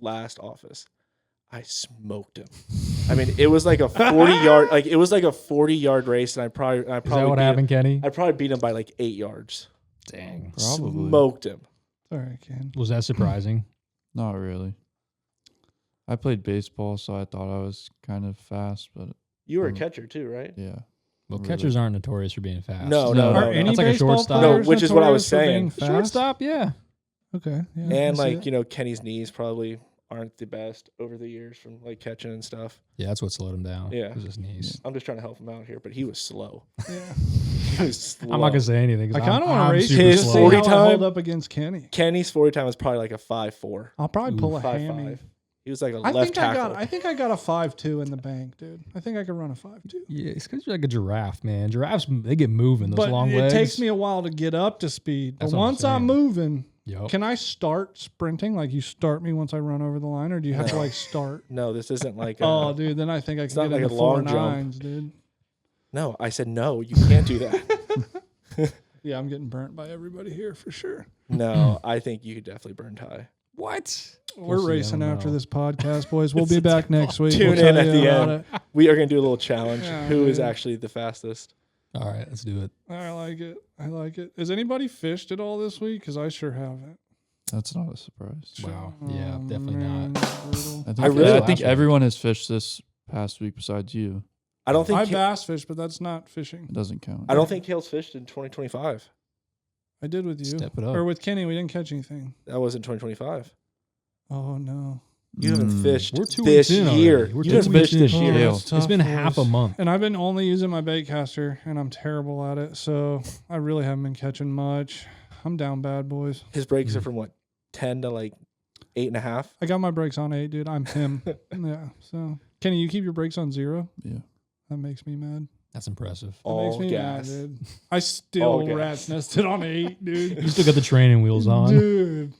last office. I smoked him. I mean, it was like a 40-yard it was like a 40-yard race, and I probably Is that beat what him. happened, Kenny? I probably beat him by like 8 yards. Dang. Probably. Smoked him. All right, Ken. Was that surprising? Not really. I played baseball, so I thought I was kind of fast, but You were a Mm. catcher too, right? yeah. Well, Really. catchers aren't notorious for being fast. No, Are any That's like a baseball shortstop. No, players which is what I was notorious for being saying. fast? Shortstop, yeah. Okay. Yeah, I And see like, it. Kenny's knees probably aren't the best over the years from like catching and stuff. Yeah, that's what slowed him down. Yeah. Was his knees. I'm just trying to help him out here, but he was slow. Yeah. He was slow. I'm not gonna say anything. 'cause I kind of I'm want to race super you his to see slow. 40 how I hold time. up against Kenny. Kenny's 40 time was probably like a 5'4". I'll probably pull a 5'5". hammy. He was like a I left think tackle. I think I got a 5.2 in the bank, dude. I think I could run a 5.2. Yeah, it's because you're like a giraffe, man. Giraffes, they get moving. Those But long it legs. takes me a while to get up to speed. But That's what I'm once I'm saying. moving, Yup. can I start sprinting? Like you start me once I run over the line, or do you have to No. like start? No, this isn't like. Oh, dude, then I think I it's can not get like into a 4 long jump. 9s, dude. No, I said no. You can't do that. Yeah, I'm getting burnt by everybody here for sure. No, I think you could definitely burn Ty. What? We're We'll see, I racing don't after know. this podcast, boys. We'll be back next week. Tune We'll in tell at you the about end. it. We are gonna do a little challenge. Yeah, Who is dude. actually the fastest? All right, let's do it. I like it. I like it. Has anybody fished at all this week? Because I sure haven't. That's not a surprise. Wow. Yeah, Oh, definitely man, not. that's brutal. I think, I really- I Last think week. everyone has fished this past week besides you. I don't think. I bass fished, but that's not fishing. It doesn't count. I don't think Kale's fished in 2025. I did with you. Step it up. Or with Kenny, we didn't catch anything. That was in 2025. Oh, no. You haven't fished We're 2 this weeks in year. already. We're You 2 haven't weeks fished in. this Oh, year. Kale. that's It's tough, been half a boys. month. And I've been only using my bait caster, and I'm terrible at it. So I really haven't been catching much. I'm down bad, boys. His breaks are from what, 10 to like 8.5. I got my brakes on 8, dude. I'm him. Yeah. So, Kenny, you keep your brakes on 0? Yeah. That makes me mad. That's impressive. That All makes me gas. mad, dude. I All still gas. rat's nested on 8, dude. You still got the training wheels on. Dude.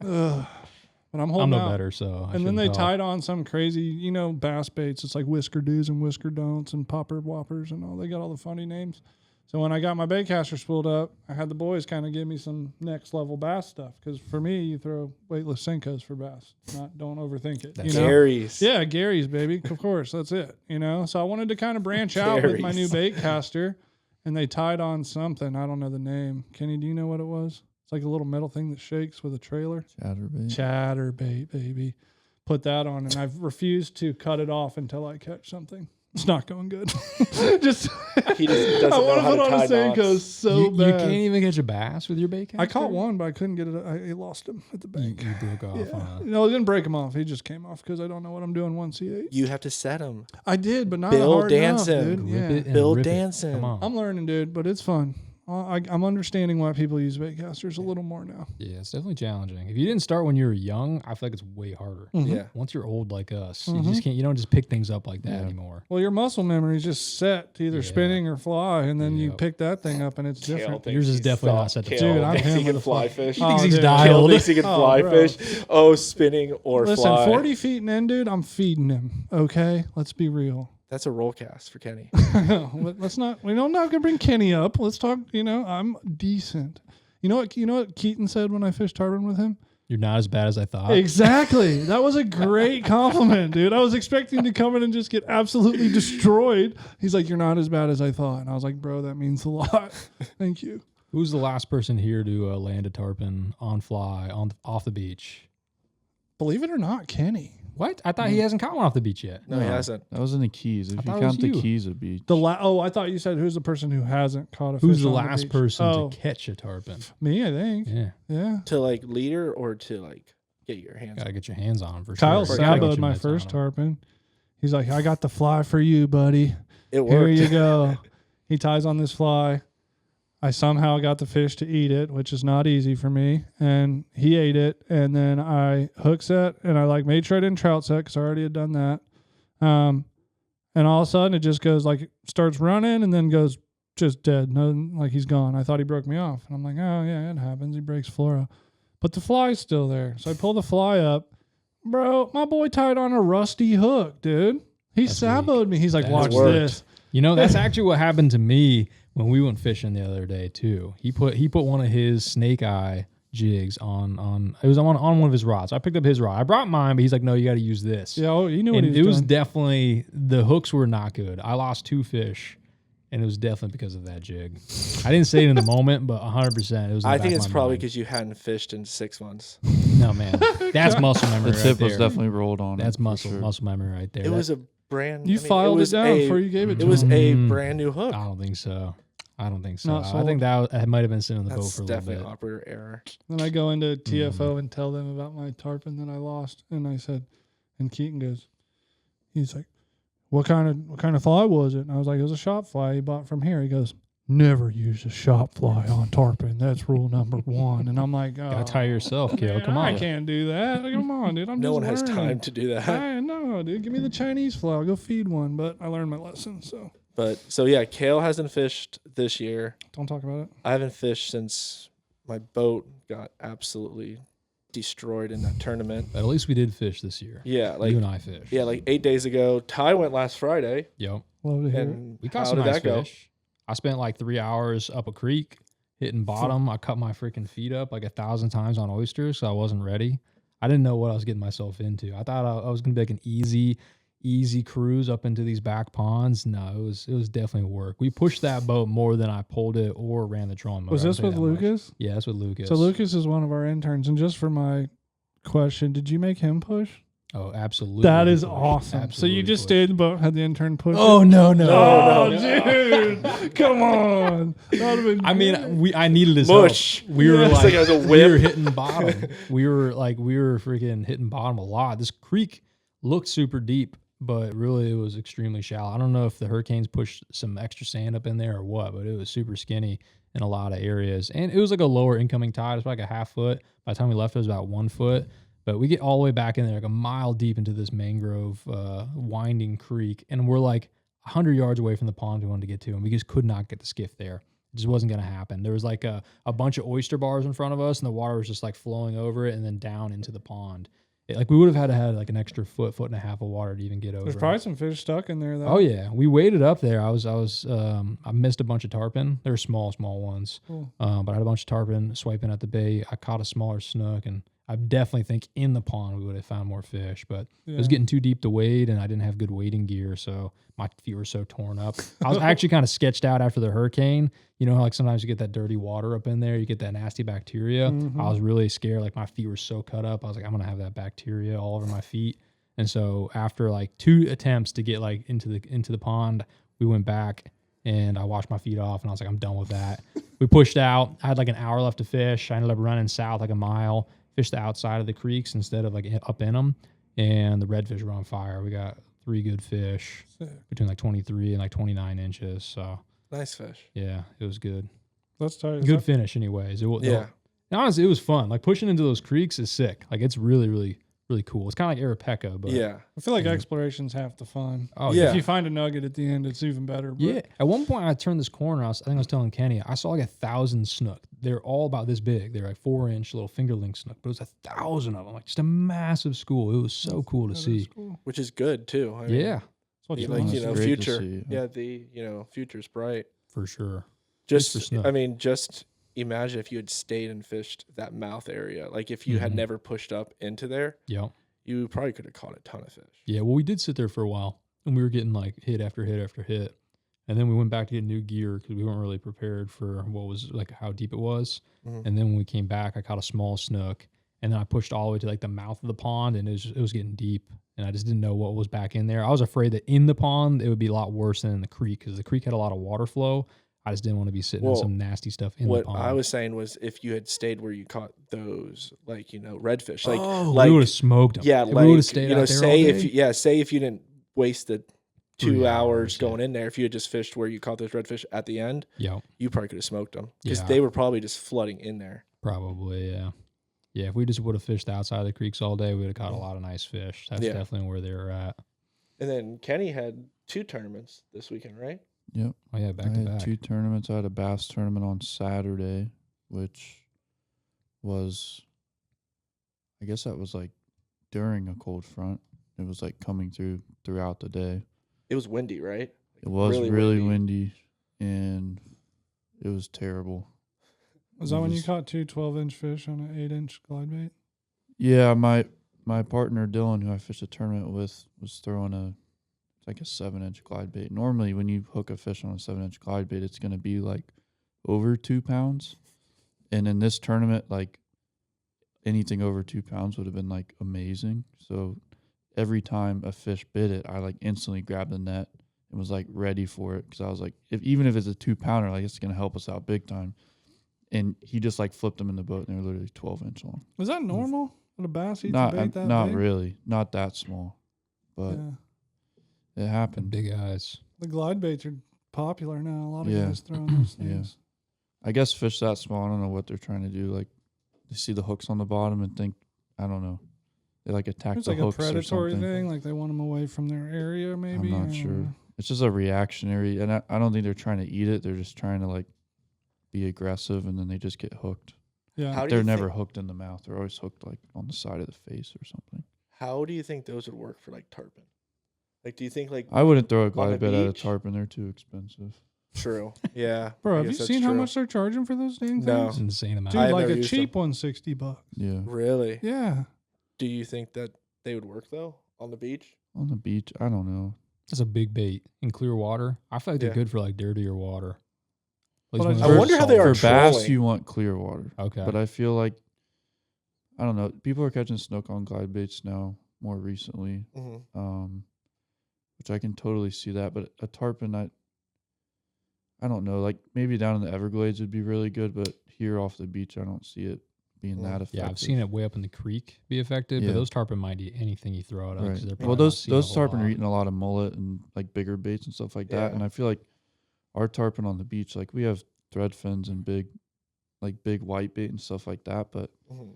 Ugh. But I'm I'm holding no out. better, so. I And then they shouldn't talk. tied on some crazy, bass baits. It's like whisker do's and whisker don'ts and popper whoppers and all. They got all the funny names. So when I got my bait caster spooled up, I had the boys kind of give me some next level bass stuff. Because for me, you throw weightless Senkos for bass. Don't overthink it. That's Gary's. Yeah, Gary's, baby. Of course, that's it. So I wanted to kind of branch out with my new Gary's. bait caster, and they tied on something. I don't know the name. Kenny, do you know what it was? It's like a little metal thing that shakes with a trailer. Chatterbait. Chatterbait, baby. Put that on, and I've refused to cut it off until I catch something. It's not going good. just He just doesn't I know want to how put to on tie a Senkos knots. so you bad. can't even catch a bass with your bait caster? I caught one, but I couldn't get it. I lost him at the You, bank. you broke off Yeah. on a. No, I didn't break him off. He just came off because I don't know what I'm doing once he ate. You have to set him. I did, but not Bill hard enough, Danson. dude. Rip Yeah. it and Bill rip it. Danson. Come on. I'm learning, dude, but it's fun. I'm understanding why people use bait casters a little more now. Yeah, it's definitely challenging. If you didn't start when you were young, I feel like it's way harder. Mhm. Yeah. Once you're old like us, you Mhm. just can't. You don't just pick things up like that Yeah. anymore. Well, your muscle memory is just set to either Yeah. spinning or fly, and then you Yep. pick that thing up, and it's Kale different. thinks Yours is he's definitely not soft. set to Kale Dude, I'm thinks him he can with a fly fly. fish. Oh, thinks he's dude. dialed. Kale thinks he can Oh, fly bro. fish. Oh, spinning or Listen, fly. 40 feet and in, dude, I'm feeding him. Okay, let's be real. That's a roll cast for Kenny. Let's not. We're not gonna bring Kenny up. Let's talk. I'm decent. You know what Keaton said when I fished tarpon with him? You're not as bad as I thought. Exactly. That was a great compliment, dude. I was expecting to come in and just get absolutely destroyed. He's like, "You're not as bad as I thought," and I was like, "Bro, that means a lot. Thank you." Who's the last person here to land a tarpon on fly off the beach? Believe it or not, Kenny. What? I thought he hasn't caught one off the beach yet. No, he hasn't. That was in the Keys. If I you thought it was count the you. Keys, it'd be I thought you said who's the person who hasn't caught a fish Who's the on last beach? person Oh, to catch a tarpon? me, I think. Yeah, Yeah. To like leader or to like get your hands gotta on. get your hands on him for Kyle sure. Gotta get saboed your my mitts on first him. tarpon. He's like, "I got the fly for you, buddy. It worked. Here you go." He ties on this fly. I somehow got the fish to eat it, which is not easy for me. And he ate it. And then I hook set and I made sure I didn't trout set because I already had done that. And all of a sudden it just goes starts running and then goes just dead. No, he's gone. I thought he broke me off. And I'm like, oh yeah, it happens. He breaks fluoro. But the fly's still there. So I pull the fly up. Bro, my boy tied on a rusty hook, dude. He That's saboed me. He's like, That watch worked. this. You know, that's actually what happened to me when we went fishing the other day too. He put one of his snake eye jigs on it was on one of his rods. I picked up his rod. I brought mine, but he's like, no, you got to use this. Yeah, oh, you knew what And he it was was doing. definitely, the hooks were not good. I lost 2 fish, and it was definitely because of that jig. I didn't say it in the moment, but 100%. It was. In the I back think of it's my probably mind. because you hadn't fished in 6 months. No, man, that's muscle memory. the right tip was there. definitely rolled on. That's it, for muscle sure. muscle memory right there. It That- was a brand. You filed it down before you gave it to It was him. a Mm. brand new hook. I don't think so. I don't think so. Not I think that might have been sitting in the boat That's for a little definitely bit. operator error. Then I go into TFO and tell them about my tarpon that I lost, and I said, and Keaton goes, he's like, what kind of fly was it? And I was like, it was a shop fly he bought from here. He goes, never use a shop fly on tarpon. That's rule number 1. And I'm like, oh, Gotta tire yourself, Kale. man, Come I on. can't do that. Come on, dude. I'm No just one has learning. time to do that. I know, dude. Give me the Chinese fly. I'll go feed one. But I learned my lesson, so But so yeah, Kale hasn't fished this year. don't talk about it. I haven't fished since my boat got absolutely destroyed in that tournament. But at least we did fish this year. Yeah, You and I fished. yeah, like 8 days ago. Ty went last Friday, Yep. Love to hear it. and We caught how some did nice that go? fish. I spent like 3 hours up a creek hitting bottom. I cut my freaking feet up like 1,000 times on oysters, so I wasn't ready. I didn't know what I was getting myself into. I thought I was gonna be like an easy cruise up into these back ponds. No, it was definitely work. We pushed that boat more than I pulled it or ran the trolling motor. Was I this can say with that much. Lucas? Yeah, that's with Lucas. So Lucas is one of our interns, and just for my question, did you make him push? Oh, absolutely. That is pushed. awesome. So you Absolutely just pushed. stayed in the boat, had the intern push. Oh it? no. Oh, no. dude, come on. That would've been I great. mean, I needed his Mush. help. We were It's like it was a we were whip. hitting bottom. we were freaking hitting bottom a lot. This creek looked super deep, but really it was extremely shallow. I don't know if the hurricanes pushed some extra sand up in there or what, but it was super skinny in a lot of areas. And it was like a lower incoming tide. It was like a half foot. By the time we left, it was about 1 foot. But we get all the way back in there, like a mile deep into this mangrove winding creek, and we're like 100 yards away from the pond we wanted to get to, and we just could not get the skiff there. It just wasn't going to happen. There was like a bunch of oyster bars in front of us, and the water was just like flowing over it and then down into the pond. Like we would have had to have like an extra foot and a half of water to even get over. There's probably some fish stuck in there, though. Oh yeah, we waded up there. I missed a bunch of tarpon. They were small ones. Cool. But I had a bunch of tarpon swiping at the bait. I caught a smaller snook, and I definitely think in the pond we would have found more fish. But it was Yeah. getting too deep to wade, and I didn't have good wading gear, so my feet were so torn up. I was actually kind of sketched out after the hurricane. You know how like sometimes you get that dirty water up in there, you get that nasty bacteria. Mhm. I was really scared. Like my feet were so cut up. I was like, I'm gonna have that bacteria all over my feet. And so after like 2 attempts to get like into the pond, we went back and I washed my feet off and I was like, I'm done with that. We pushed out. I had like an hour left to fish. I ended up running south like a mile, fished the outside of the creeks instead of like up in them. And the redfish were on fire. We got 3 good fish Sick. between like 23 and like 29 inches. So Nice fish. yeah, it was good. Let's tell you. Good finish anyways. Yeah. Honestly, it was fun. Like pushing into those creeks is sick. Like it's really, really, really cool. It's kind of like Arapaca, but Yeah. I feel like Yeah. exploration's half the fun. oh Yeah. If you find a nugget at the end, it's even better. But Yeah. At one point, I turned this corner. I think I was telling Kenny, I saw like 1,000 snook. They're all about this big. They're like 4-inch little fingerling snook, but it was 1,000 of them. Like just a massive school. It was so cool to that is see. cool. Which is good too. I mean, Yeah, That's what you like want. you It's know, great to future. see. Yeah, the future's bright. for sure. Just for snook. I mean, just imagine if you had stayed and fished that mouth area. Like if you had Mhm. never pushed up into there, Yeah. you probably could have caught a ton of fish. Yeah. Well, we did sit there for a while and we were getting like hit after hit after hit. And then we went back to get new gear because we weren't really prepared for what was like how deep it was. Mhm. And then when we came back, I caught a small snook. And then I pushed all the way to like the mouth of the pond and it was getting deep. And I just didn't know what was back in there. I was afraid that in the pond, it would be a lot worse than in the creek because the creek had a lot of water flow. I just didn't want to be sitting in Well, some nasty stuff in the What pond. I was saying was if you had stayed where you caught those, like, redfish, like, we would have smoked them. yeah, If we like, would have stayed out there say all if day, you, say if you didn't waste the 2 3 hours hours, going in there, if you had just fished where you caught those redfish at the end, yeah, you probably could have smoked them because Yeah. they were probably just flooding in there. probably, yeah. Yeah, if we just would have fished outside the creeks all day, we would have caught a lot of nice fish. That's Yeah. definitely where they were at. And then Kenny had 2 tournaments this weekend, right? Yep. Oh, yeah, back I to had back. 2 tournaments. I had a bass tournament on Saturday, which was, I guess that was like during a cold front. It was like coming throughout the day. It was windy, right? It was Really really windy. windy, and it was terrible. Was that when you Just- caught 2 12-inch fish on an 8-inch glide bait? Yeah, my partner Dylan, who I fished a tournament with, was throwing like a 7-inch glide bait. Normally, when you hook a fish on a 7-inch glide bait, it's gonna be like over 2 pounds. And in this tournament, like anything over 2 pounds would have been like amazing. So every time a fish bit it, I like instantly grabbed the net and was like ready for it because I was like, even if it's a 2-pounder, like it's gonna help us out big time. And he just like flipped them in the boat, and they were literally 12-inch long. Was that normal? When a bass eats Not a bait that not big? really, not that small, but Yeah. it happened. Big eyes. The glide baits are popular now. A lot of Yeah. guys throwing those Yeah. things. I guess fish that small, I don't know what they're trying to do. Like, they see the hooks on the bottom and think, I don't know, they like attack It's the like a hooks or predatory something. thing. Like they want them away from their area, maybe. I'm I not don't sure. know. It's just a reactionary, and I don't think they're trying to eat it. They're just trying to like be aggressive, and then they just get hooked. Yeah. How do They're you never think, hooked in the mouth. They're always hooked like on the side of the face or something. How do you think those would work for like tarpon? Like, do you think like I wouldn't throw a the glide bait at a beach? tarpon. They're too expensive. true? Yeah, Bro, I have you guess that's seen how true. much they're charging for those dang No. It's things? an insane amount. Dude, I've like never a used cheap one, $60. Yeah. Really? Yeah. Do you think that they would work though on the beach? On the beach, I don't know. That's a big bait in clear water. I feel like they're Yeah. good for like dirtier water. At But least I when they're wonder how they salty. are For bass, trolling. you want clear water. Okay. But I feel like, I don't know, people are catching snook on glide baits now more recently, Mm-hmm. which I can totally see that. But a tarpon, I don't know, like maybe down in the Everglades would be really good, but here off the beach, I don't see it being that effective. Yeah, I've seen it way up in the creek be effective, Yeah. but those tarpon might eat anything you throw at them. 'cause they're Right. probably Well, not those seeing a whole tarpon are lot. eating a lot of mullet and like bigger baits and stuff like that. Yeah. And I feel like our tarpon on the beach, like we have thread fins and big white bait and stuff like that, but Mm-hmm.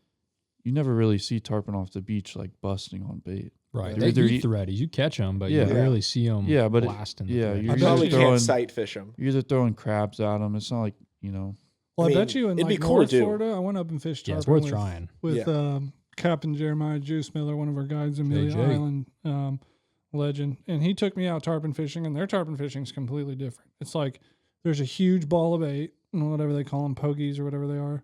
you never really see tarpon off the beach like busting on bait. Right. They're They either eat threadies. You catch them, but Yeah. you rarely see them Yeah, but blasting the yeah, threadies. you're I usually probably throwing- can't sight fish them. You're either throwing crabs at them. It's not like, Well, I I, bet mean, you in it'd be like cool to North do. Florida, I went up and fished Yeah, tarpon it's worth with, trying. with Captain Jeremiah Juice Miller, one of our guides, Amelia JJ. Island legend. And he took me out tarpon fishing, and their tarpon fishing is completely different. It's like there's a huge ball of bait, and whatever they call them, pogies or whatever they are.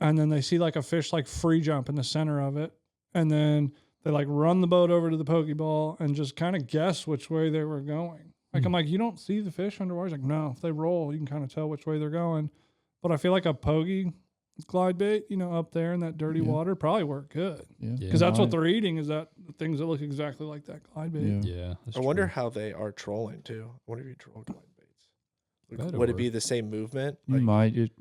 And then they see like a fish like free jump in the center of it. And then they like run the boat over to the pokey ball and just kind of guess which way they were going. Like, I'm like, you don't see the fish underwater? He's like, no, if they roll, you can kind of tell which way they're going. But I feel like a pogey glide bait, up there in that dirty Yeah. water probably work good. Yeah. Yeah. Because that's what Might. they're eating is that the things that look exactly like that glide bait. Yeah. Yeah. that's I wonder true. how they are trolling too. I wonder if you troll glide baits. Better Would it be work. the same movement? You Like, might. It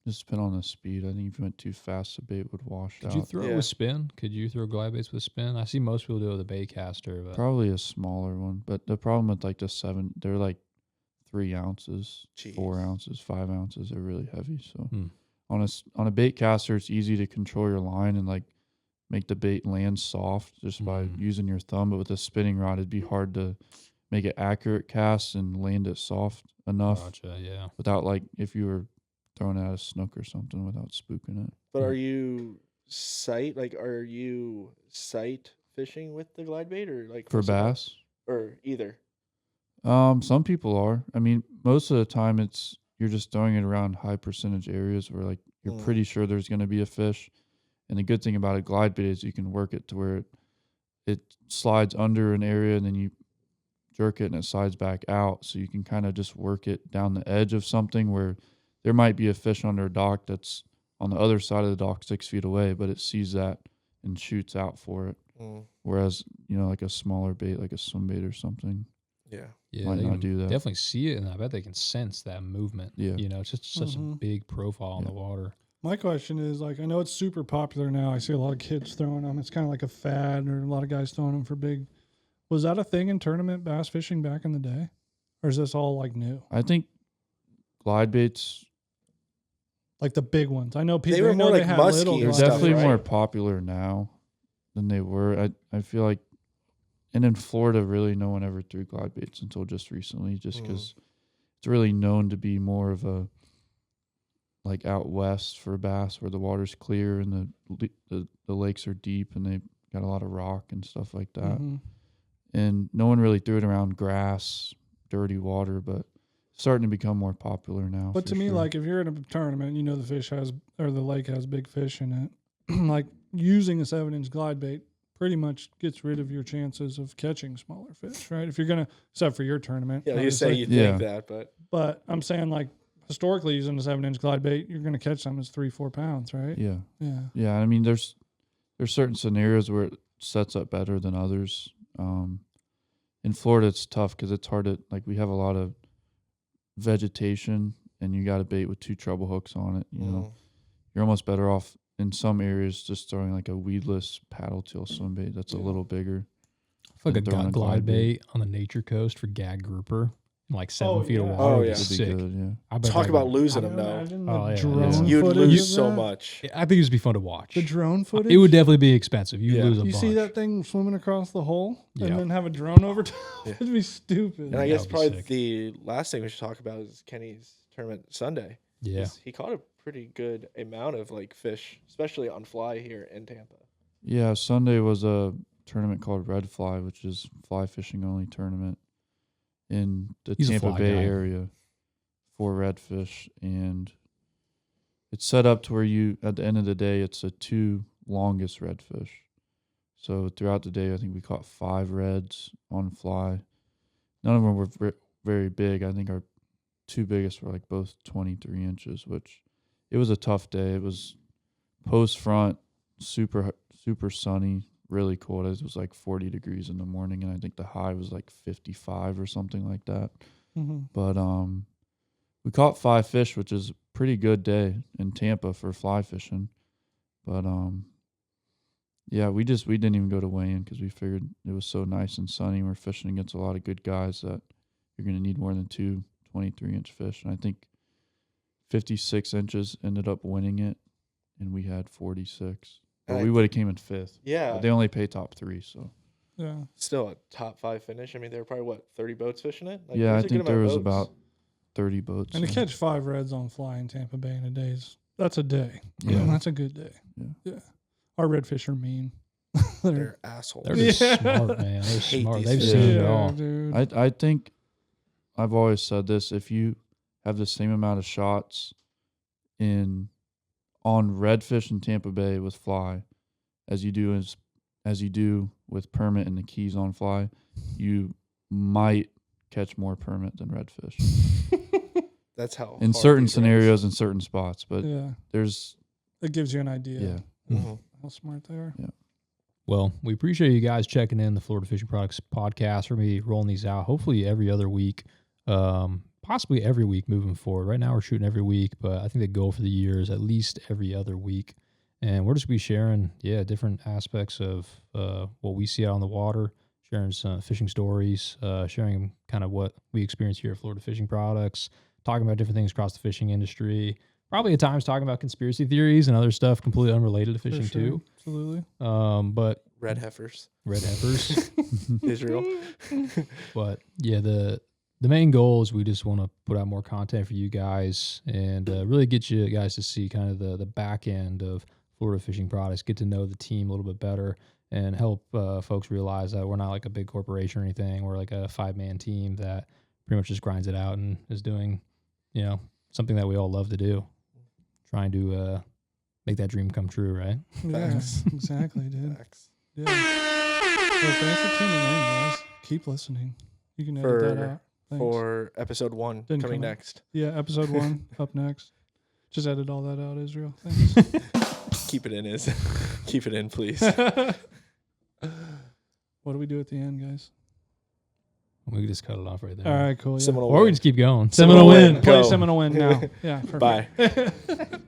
just depend on the speed. I think if you went too fast, the bait would wash Could out. you throw it Yeah. with spin? Could you throw glide baits with spin? I see most people do it with a bait caster, but Probably a smaller one. But the problem with like the 7, they're like 3 ounces, 4 Jeez. ounces, 5 ounces. They're really heavy. So Hmm. on a bait caster, it's easy to control your line and like make the bait land soft just by using your thumb. But with a spinning rod, it'd be hard to make it accurate cast and land it soft enough gotcha. Yeah. without like if you were throwing it at a snook or something without spooking it. But are you sight fishing with the glide bait or like For most of the- bass, or either? some people are. I mean, most of the time you're just throwing it around high percentage areas where like you're Mm. pretty sure there's going to be a fish. And the good thing about a glide bait is you can work it to where it slides under an area and then you jerk it and it slides back out. So you can kind of just work it down the edge of something where there might be a fish under a dock that's on the other side of the dock 6 feet away, but it sees that and shoots out for it. Mm. Whereas, like a smaller bait, like a swim bait or something, Yeah. Yeah. might they not can do that. definitely see it, and I bet they can sense that movement. Yeah. It's just such a Mhm. big profile in Yeah. the water. My question is, like, I know it's super popular now. I see a lot of kids throwing them. It's kind of like a fad, or a lot of guys throwing them for big. Was that a thing in tournament bass fishing back in the day? Or is this all like new? I think glide baits, Like the big ones. I know people. They were I know more they like had musky little and they're glide stuff, definitely baits. right? more popular now than they were. I feel like, and in Florida, really no one ever threw glide baits until just recently, just because it's really known to be more of a, like out west for bass where the water's clear and the lakes are deep and they've got a lot of rock and stuff like that. Mhm. And no one really threw it around grass, dirty water, but it's starting to become more popular now. But for to me, sure. like if you're in a tournament, the fish has, or the lake has big fish in it, like using a 7-inch glide bait pretty much gets rid of your chances of catching smaller fish, right? If you're going to, except for your tournament. Yeah, you say obviously. you Yeah. think that, but But I'm saying, like, historically using a 7-inch glide bait, you're going to catch some as 3-4 pounds, right? yeah. Yeah. Yeah, I mean, there's certain scenarios where it sets up better than others. In Florida, it's tough because it's hard to, like, we have a lot of vegetation and you got a bait with 2 treble hooks on it. You're almost better off in some areas just throwing like a weedless paddle tail swim bait that's a Yeah. little bigger. I feel like And throwing a a glide glide bait. bait on the nature coast for gag grouper like 7 feet of yeah. water. Oh, would be yeah. It'd be sick. good, yeah. I bet Talk that about would- losing Can them you though. imagine Oh, the yeah, drone You'd footage lose of so that? much. I think it'd just be fun to watch. The drone footage. It would definitely be expensive. You Yeah. lose a You bunch. see that thing swimming across the hole Yeah. and then have a drone over top? Yeah. It'd be stupid. And I That guess would be probably sick. the last thing we should talk about is Kenny's tournament Sunday. Yeah. He caught a pretty good amount of like fish, especially on fly here in Tampa. Yeah, Sunday was a tournament called Red Fly, which is fly fishing only tournament in the He's a Tampa fly Bay guy. area for redfish. And it's set up to where you, at the end of the day, it's the 2 longest redfish. So throughout the day, I think we caught 5 reds on fly. None of them were very big. I think our 2 biggest were like both 23 inches, which it was a tough day. It was post front, super sunny, really cold. It was like 40 degrees in the morning, and I think the high was like 55 or something like that. Mm-hmm. But we caught 5 fish, which is a pretty good day in Tampa for fly fishing. But yeah, we didn't even go to weigh-in because we figured it was so nice and sunny. We're fishing against a lot of good guys that you're going to need more than 2 23-inch fish. And I think 56 inches ended up winning it, and we had 46. But And we I- would have came in 5th. Yeah, But they only pay top 3, so. Yeah. still a top 5 finish. I mean, there were probably 30 boats fishing it. Like, Yeah, I there's a good think there amount was of boats. about 30 boats. And to in. catch 5 reds on fly in Tampa Bay in a day that's a day. Yeah. That's a good day. Yeah. Our redfish are mean. They're assholes. They're just Yeah. smart, man. They're Hate smart. these They've fish. seen it yeah, all. dude. I think I've always said this: if you have the same amount of shots on redfish in Tampa Bay with fly as you do with permit and the Keys on fly, you might catch more permit than redfish That's how in hard certain these are. scenarios in certain spots. But Yeah. there's It gives you an idea Mhm. how smart they are. Well, we appreciate you guys checking in the Florida Fishing Products podcast. We're going to be rolling these out hopefully every other week, possibly every week moving forward. Right now we're shooting every week, but I think the goal for the year is at least every other week. And we're just going to be sharing, different aspects of what we see out on the water, sharing some fishing stories, sharing kind of what we experience here at Florida Fishing Products, talking about different things across the fishing industry. Probably at times talking about conspiracy theories and other stuff completely unrelated to For fishing sure. too. Absolutely. But Red heifers, red heifers. Israel. But yeah, the main goal is we just want to put out more content for you guys and really get you guys to see kind of the back end of Florida Fishing Products, get to know the team a little bit better, and help folks realize that we're not like a big corporation or anything. We're like a 5-man team that pretty much just grinds it out and is doing, something that we all love to do, trying to make that dream come true, right? Yeah, Facts. exactly, dude. Facts. Yeah. Well, thanks for tuning in, guys. Keep listening. You can edit that out. Thanks. For episode 1 Didn't coming come out. next. Yeah, episode 1 up next. Just edit all that out, Israel. Thanks. Keep it in, keep it in, please. What do we do at the end, guys? We can just cut it off right there. All right, cool. Yeah. Seminole Or we win. just keep going. Seminole Seminole win. win. Play Go. Seminole win now. Yeah, perfect. Bye.